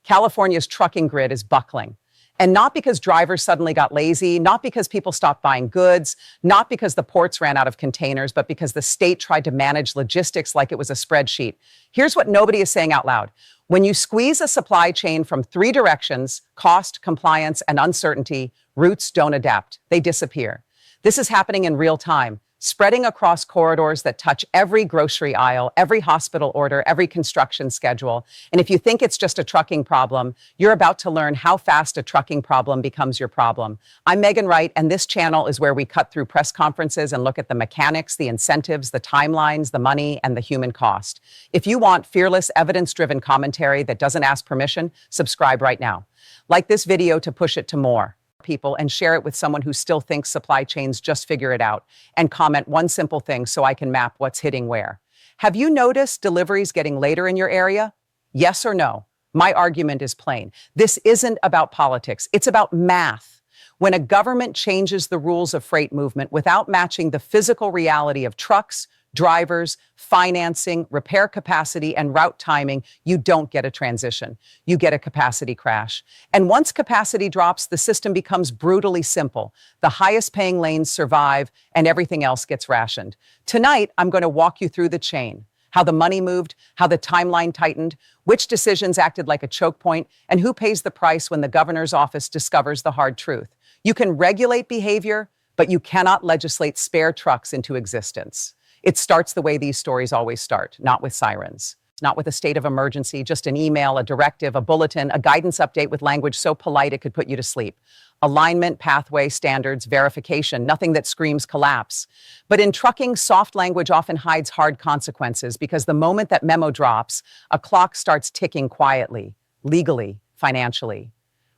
California's trucking grid is buckling. And not because drivers suddenly got lazy, not because people stopped buying goods, not because the ports ran out of containers, but because the state tried to manage logistics like it was a spreadsheet. Here's what nobody is saying out loud. When you squeeze a supply chain from three directions, cost, compliance, and uncertainty, routes don't adapt. They disappear. This is happening in real time, spreading across corridors that touch every grocery aisle, every hospital order, every construction schedule. And if you think it's just a trucking problem, you're about to learn how fast a trucking problem becomes your problem. I'm Megan Wright, and this channel is where we cut through press conferences and look at the mechanics, the incentives, the timelines, the money, and the human cost. If you want fearless, evidence-driven commentary that doesn't ask permission, subscribe right now. Like this video to push it to more people and share it with someone who still thinks supply chains just figure it out, and comment one simple thing so I can map what's hitting where. Have you noticed deliveries getting later in your area? Yes or no? My argument is plain. This isn't about politics. It's about math. When a government changes the rules of freight movement without matching the physical reality of trucks, drivers, financing, repair capacity, and route timing, you don't get a transition. You get a capacity crash. And once capacity drops, the system becomes brutally simple. The highest paying lanes survive, and everything else gets rationed. Tonight, I'm going to walk you through the chain. How the money moved, how the timeline tightened, which decisions acted like a choke point, and who pays the price when the governor's office discovers the hard truth. You can regulate behavior, but you cannot legislate spare trucks into existence. It starts the way these stories always start, not with sirens, not with a state of emergency, just an email, a directive, a bulletin, a guidance update with language so polite it could put you to sleep. Alignment, pathway, standards, verification, nothing that screams collapse. But in trucking, soft language often hides hard consequences because the moment that memo drops, a clock starts ticking quietly, legally, financially.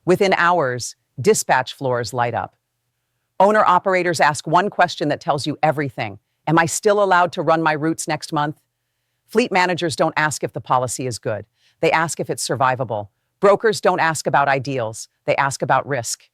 Within hours, dispatch floors light up. Owner-operators ask one question that tells you everything. Am I still allowed to run my routes next month? Fleet managers don't ask if the policy is good. They ask if it's survivable. Brokers don't ask about ideals. They ask about risk.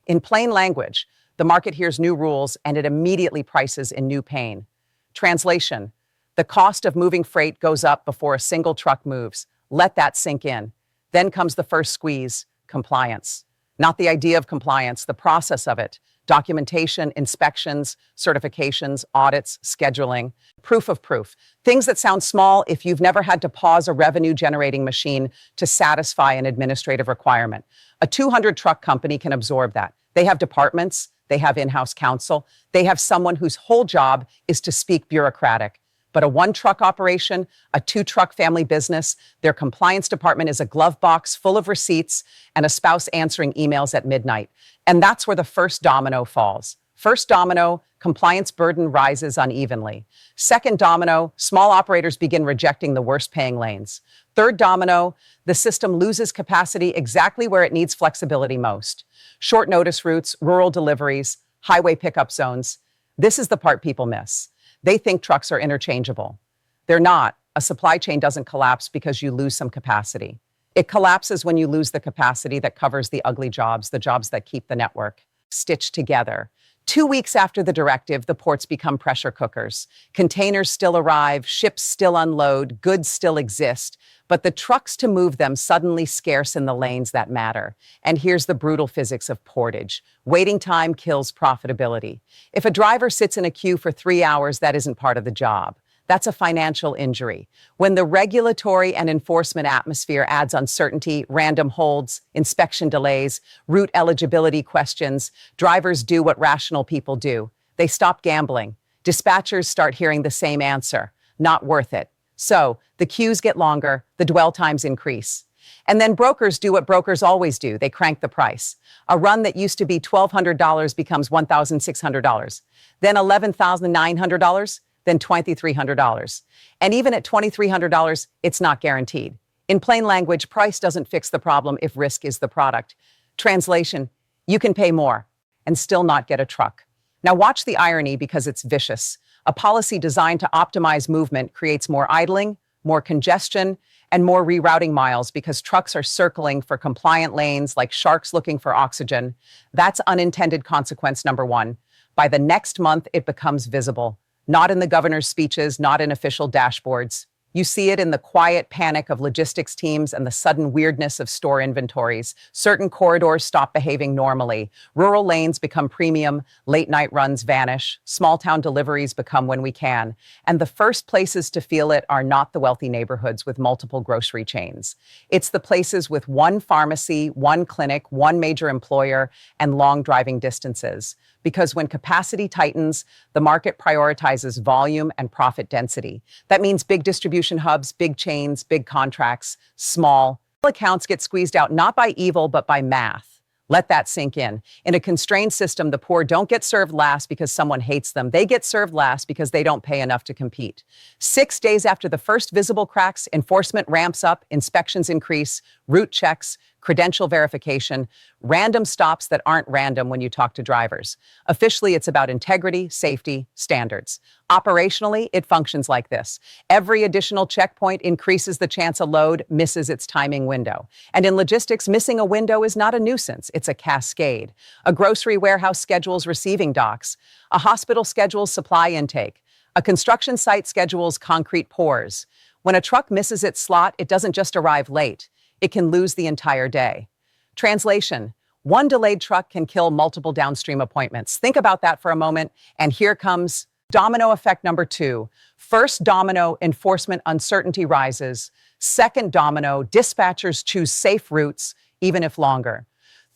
In plain language, the market hears new rules and it immediately prices in new pain. Translation: the cost of moving freight goes up before a single truck moves. Let that sink in. Then comes the first squeeze: compliance. Not the idea of compliance, the process of it. Documentation, inspections, certifications, audits, scheduling, proof of proof. Things that sound small if you've never had to pause a revenue-generating machine to satisfy an administrative requirement. A 200-truck company can absorb that. They have departments, they have in-house counsel, they have someone whose whole job is to speak bureaucratic. But a one-truck operation, a two-truck family business, their compliance department is a glove box full of receipts and a spouse answering emails at midnight. And that's where the first domino falls. First domino, compliance burden rises unevenly. Second domino, small operators begin rejecting the worst-paying lanes. Third domino, the system loses capacity exactly where it needs flexibility most. Short notice routes, rural deliveries, highway pickup zones. This is the part people miss. They think trucks are interchangeable. They're not. A supply chain doesn't collapse because you lose some capacity. It collapses when you lose the capacity that covers the ugly jobs, the jobs that keep the network stitched together. 2 weeks after the directive, the ports become pressure cookers. Containers still arrive, ships still unload, goods still exist, but the trucks to move them suddenly scarce in the lanes that matter. And here's the brutal physics of portage. Waiting time kills profitability. If a driver sits in a queue for 3 hours, that isn't part of the job. That's a financial injury. When the regulatory and enforcement atmosphere adds uncertainty, random holds, inspection delays, route eligibility questions, drivers do what rational people do. They stop gambling. Dispatchers start hearing the same answer: not worth it. So the queues get longer, the dwell times increase. And then brokers do what brokers always do. They crank the price. A run that used to be $1,200 becomes $1,600, then $11,900, then $2,300. And even at $2,300, it's not guaranteed. In plain language, price doesn't fix the problem if risk is the product. Translation: you can pay more and still not get a truck. Now watch the irony because it's vicious. A policy designed to optimize movement creates more idling, more congestion, and more rerouting miles because trucks are circling for compliant lanes like sharks looking for oxygen. That's unintended consequence number one. By the next month, it becomes visible. Not in the governor's speeches, not in official dashboards. You see it in the quiet panic of logistics teams and the sudden weirdness of store inventories. Certain corridors stop behaving normally. Rural lanes become premium, late-night runs vanish, small-town deliveries become when we can. And the first places to feel it are not the wealthy neighborhoods with multiple grocery chains. It's the places with one pharmacy, one clinic, one major employer, and long driving distances. Because when capacity tightens, the market prioritizes volume and profit density. That means big distribution hubs, big chains, big contracts, small accounts get squeezed out not by evil, but by math. Let that sink in. In a constrained system, the poor don't get served last because someone hates them. They get served last because they don't pay enough to compete. 6 days after the first visible cracks, enforcement ramps up, inspections increase, route checks, credential verification, random stops that aren't random when you talk to drivers. Officially, it's about integrity, safety, standards. Operationally, it functions like this. Every additional checkpoint increases the chance a load misses its timing window. And in logistics, missing a window is not a nuisance, it's a cascade. A grocery warehouse schedules receiving docks. A hospital schedules supply intake. A construction site schedules concrete pours. When a truck misses its slot, it doesn't just arrive late. It can lose the entire day. Translation: one delayed truck can kill multiple downstream appointments. Think about that for a moment, and here comes domino effect number 2. First domino, enforcement uncertainty rises. Second domino, dispatchers choose safe routes, even if longer.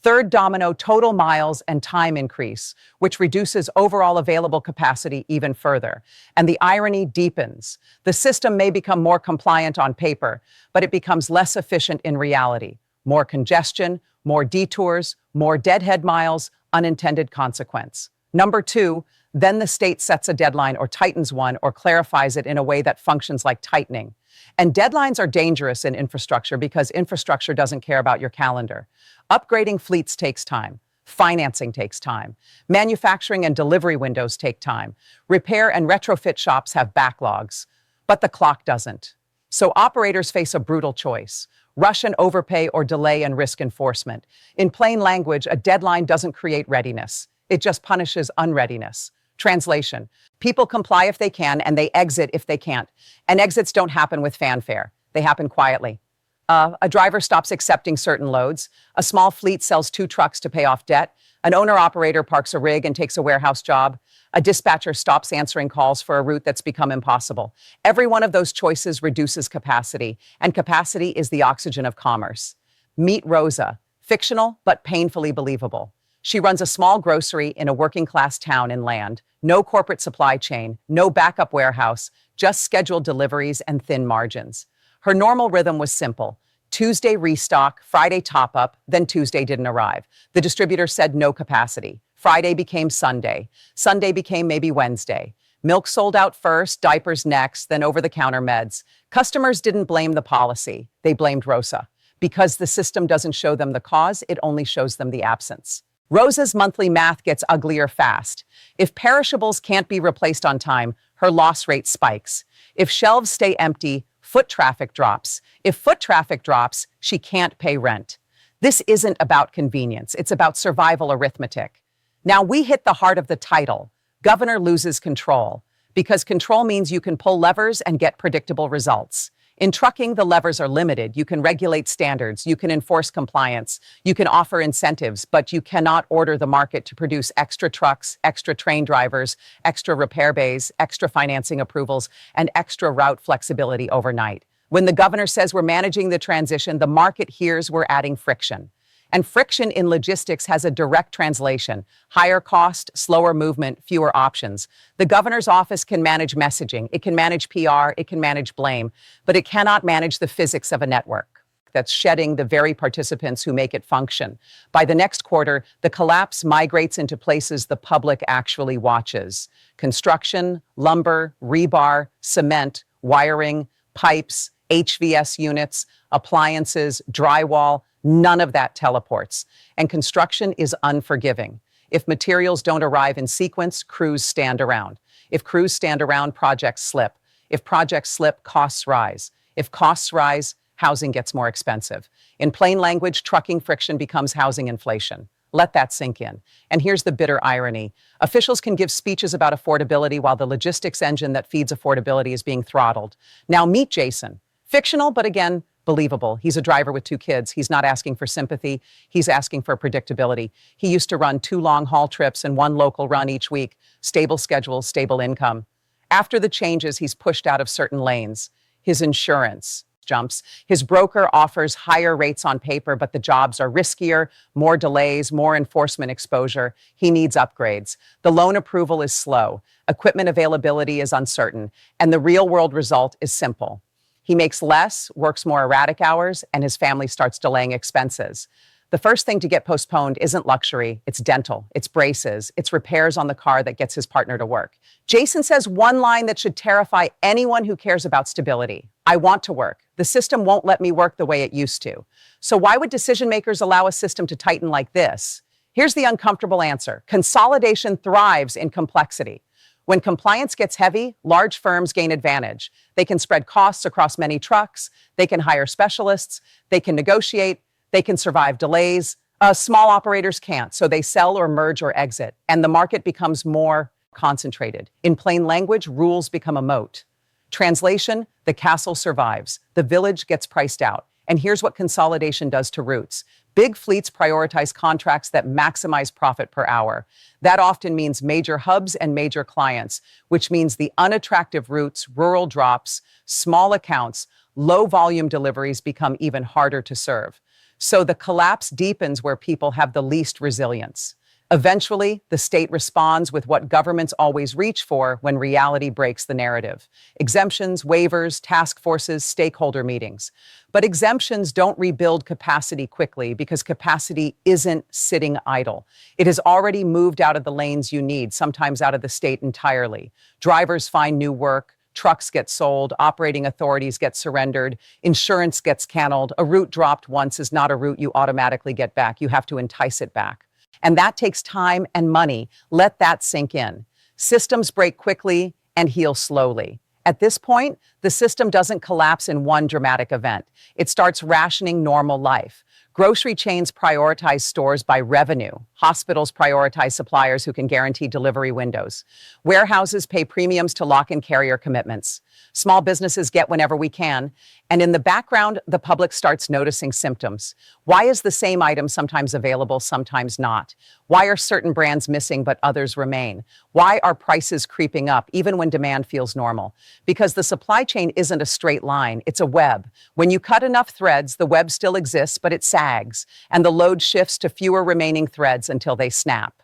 Third domino, total miles and time increase, which reduces overall available capacity even further. And the irony deepens. The system may become more compliant on paper, but it becomes less efficient in reality. More congestion, more detours, more deadhead miles, unintended consequence. Number 2, then the state sets a deadline or tightens one or clarifies it in a way that functions like tightening. And deadlines are dangerous in infrastructure because infrastructure doesn't care about your calendar. Upgrading fleets takes time. Financing takes time. Manufacturing and delivery windows take time. Repair and retrofit shops have backlogs. But the clock doesn't. So operators face a brutal choice: rush and overpay or delay and risk enforcement. In plain language, a deadline doesn't create readiness. It just punishes unreadiness. Translation: people comply if they can, and they exit if they can't. And exits don't happen with fanfare. They happen quietly. A driver stops accepting certain loads. A small fleet sells 2 trucks to pay off debt. An owner-operator parks a rig and takes a warehouse job. A dispatcher stops answering calls for a route that's become impossible. Every one of those choices reduces capacity, and capacity is the oxygen of commerce. Meet Rosa, fictional but painfully believable. She runs a small grocery in a working-class town inland. No corporate supply chain, no backup warehouse, just scheduled deliveries and thin margins. Her normal rhythm was simple: Tuesday restock, Friday top up, then Tuesday didn't arrive. The distributor said no capacity. Friday became Sunday. Sunday became maybe Wednesday. Milk sold out first, diapers next, then over-the-counter meds. Customers didn't blame the policy. They blamed Rosa. Because the system doesn't show them the cause, it only shows them the absence. Rosa's monthly math gets uglier fast. If perishables can't be replaced on time, her loss rate spikes. If shelves stay empty, foot traffic drops. If foot traffic drops, she can't pay rent. This isn't about convenience. It's about survival arithmetic. Now we hit the heart of the title. Governor loses control. Because control means you can pull levers and get predictable results. In trucking, the levers are limited. You can regulate standards, you can enforce compliance, you can offer incentives, but you cannot order the market to produce extra trucks, extra train drivers, extra repair bays, extra financing approvals, and extra route flexibility overnight. When the governor says we're managing the transition, the market hears we're adding friction. And friction in logistics has a direct translation: higher cost, slower movement, fewer options. The governor's office can manage messaging, it can manage PR, it can manage blame, but it cannot manage the physics of a network that's shedding the very participants who make it function. By the next quarter, the collapse migrates into places the public actually watches: construction, lumber, rebar, cement, wiring, pipes, HVS units, appliances, drywall. None of that teleports. And construction is unforgiving. If materials don't arrive in sequence, crews stand around. If crews stand around, projects slip. If projects slip, costs rise. If costs rise, housing gets more expensive. In plain language, trucking friction becomes housing inflation. Let that sink in. And here's the bitter irony. Officials can give speeches about affordability while the logistics engine that feeds affordability is being throttled. Now meet Jason. Fictional, but again, believable. He's a driver with 2 kids. He's not asking for sympathy. He's asking for predictability. He used to run 2 long-haul trips and 1 local run each week. Stable schedule, stable income. After the changes, he's pushed out of certain lanes. His insurance jumps. His broker offers higher rates on paper, but the jobs are riskier, more delays, more enforcement exposure. He needs upgrades. The loan approval is slow. Equipment availability is uncertain. And the real-world result is simple. He makes less, works more erratic hours, and his family starts delaying expenses. The first thing to get postponed isn't luxury, it's dental, it's braces, it's repairs on the car that gets his partner to work. Jason says one line that should terrify anyone who cares about stability. I want to work. The system won't let me work the way it used to. So why would decision makers allow a system to tighten like this? Here's the uncomfortable answer. Consolidation thrives in complexity. When compliance gets heavy, large firms gain advantage. They can spread costs across many trucks, they can hire specialists, they can negotiate, they can survive delays. Small operators can't, so they sell or merge or exit, and the market becomes more concentrated. In plain language, rules become a moat. Translation, the castle survives. The village gets priced out. And here's what consolidation does to routes. Big fleets prioritize contracts that maximize profit per hour. That often means major hubs and major clients, which means the unattractive routes, rural drops, small accounts, low volume deliveries become even harder to serve. So the collapse deepens where people have the least resilience. Eventually, the state responds with what governments always reach for when reality breaks the narrative. Exemptions, waivers, task forces, stakeholder meetings. But exemptions don't rebuild capacity quickly because capacity isn't sitting idle. It has already moved out of the lanes you need, sometimes out of the state entirely. Drivers find new work. Trucks get sold, operating authorities get surrendered, insurance gets canceled. A route dropped once is not a route you automatically get back. You have to entice it back. And that takes time and money. Let that sink in. Systems break quickly and heal slowly. At this point, the system doesn't collapse in one dramatic event. It starts rationing normal life. Grocery chains prioritize stores by revenue. Hospitals prioritize suppliers who can guarantee delivery windows. Warehouses pay premiums to lock in carrier commitments. Small businesses get whenever we can. And in the background, the public starts noticing symptoms. Why is the same item sometimes available, sometimes not? Why are certain brands missing but others remain? Why are prices creeping up even when demand feels normal? Because the supply chain isn't a straight line, it's a web. When you cut enough threads, the web still exists, but it sags, and the load shifts to fewer remaining threads until they snap.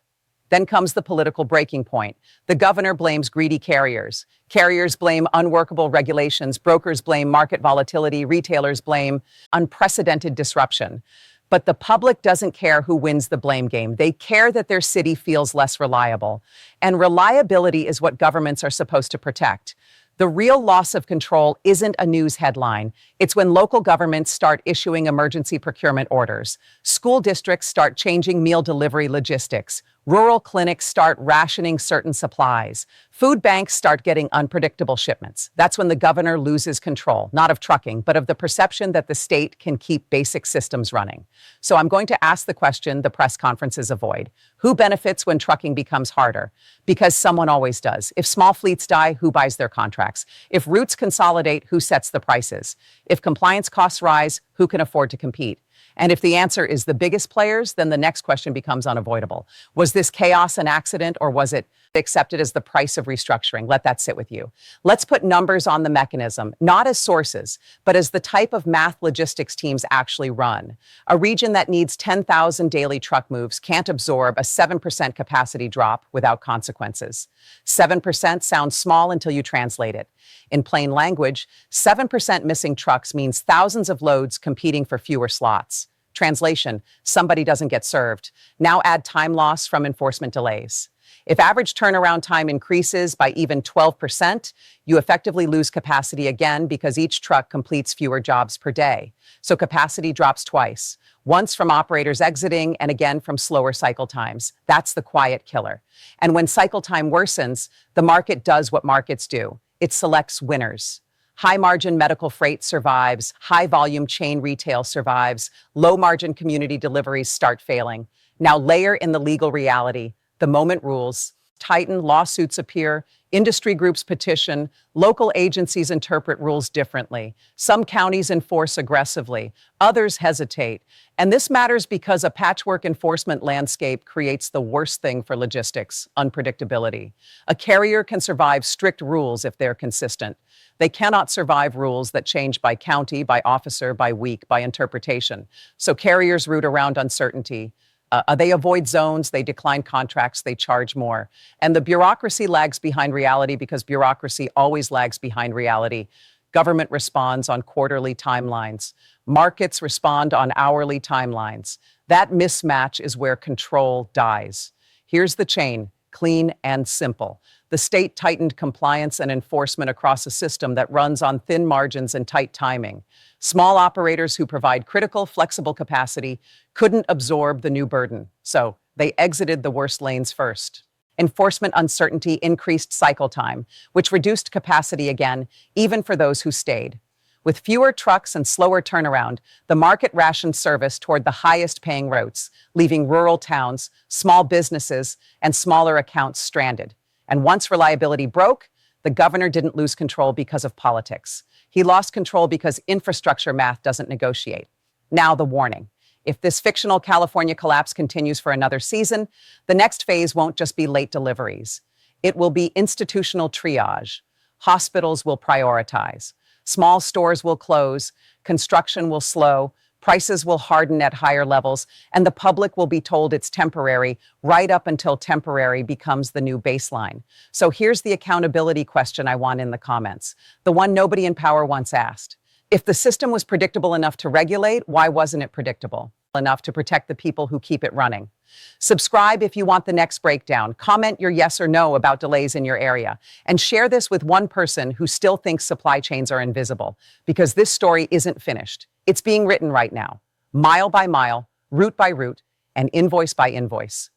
Then comes the political breaking point. The governor blames greedy carriers. Carriers blame unworkable regulations. Brokers blame market volatility. Retailers blame unprecedented disruption. But the public doesn't care who wins the blame game. They care that their city feels less reliable. And reliability is what governments are supposed to protect. The real loss of control isn't a news headline. It's when local governments start issuing emergency procurement orders. School districts start changing meal delivery logistics. Rural clinics start rationing certain supplies. Food banks start getting unpredictable shipments. That's when the governor loses control, not of trucking, but of the perception that the state can keep basic systems running. So I'm going to ask the question the press conferences avoid. Who benefits when trucking becomes harder? Because someone always does. If small fleets die, who buys their contracts? If routes consolidate, who sets the prices? If compliance costs rise, who can afford to compete? And if the answer is the biggest players, then the next question becomes unavoidable. Was this chaos an accident, or was it accepted as the price of restructuring? Let that sit with you. Let's put numbers on the mechanism, not as sources, but as the type of math logistics teams actually run. A region that needs 10,000 daily truck moves can't absorb a 7% capacity drop without consequences. 7% sounds small until you translate it. In plain language, 7% missing trucks means thousands of loads competing for fewer slots. Translation, somebody doesn't get served. Now add time loss from enforcement delays. If average turnaround time increases by even 12%, you effectively lose capacity again because each truck completes fewer jobs per day. So capacity drops twice, once from operators exiting and again from slower cycle times. That's the quiet killer. And when cycle time worsens, the market does what markets do. It selects winners. High-margin medical freight survives, high-volume chain retail survives, low-margin community deliveries start failing. Now layer in the legal reality. The moment rules. Tighten, lawsuits appear, industry groups petition, local agencies interpret rules differently. Some counties enforce aggressively, others hesitate. And this matters because a patchwork enforcement landscape creates the worst thing for logistics: unpredictability. A carrier can survive strict rules if they're consistent. They cannot survive rules that change by county, by officer, by week, by interpretation. So carriers root around uncertainty. They avoid zones, they decline contracts, they charge more. And the bureaucracy lags behind reality because bureaucracy always lags behind reality. Government responds on quarterly timelines. Markets respond on hourly timelines. That mismatch is where control dies. Here's the chain, clean and simple. The state tightened compliance and enforcement across a system that runs on thin margins and tight timing. Small operators who provide critical, flexible capacity couldn't absorb the new burden, so they exited the worst lanes first. Enforcement uncertainty increased cycle time, which reduced capacity again, even for those who stayed. With fewer trucks and slower turnaround, the market rationed service toward the highest paying routes, leaving rural towns, small businesses, and smaller accounts stranded. And once reliability broke, the governor didn't lose control because of politics. He lost control because infrastructure math doesn't negotiate. Now the warning. If this fictional California collapse continues for another season, the next phase won't just be late deliveries. It will be institutional triage. Hospitals will prioritize. Small stores will close. Construction will slow. Prices will harden at higher levels, and the public will be told it's temporary, right up until temporary becomes the new baseline. So here's the accountability question I want in the comments, the one nobody in power once asked. If the system was predictable enough to regulate, why wasn't it predictable enough to protect the people who keep it running? Subscribe if you want the next breakdown. Comment your yes or no about delays in your area. And share this with one person who still thinks supply chains are invisible, because this story isn't finished. It's being written right now, mile by mile, route by route, and invoice by invoice.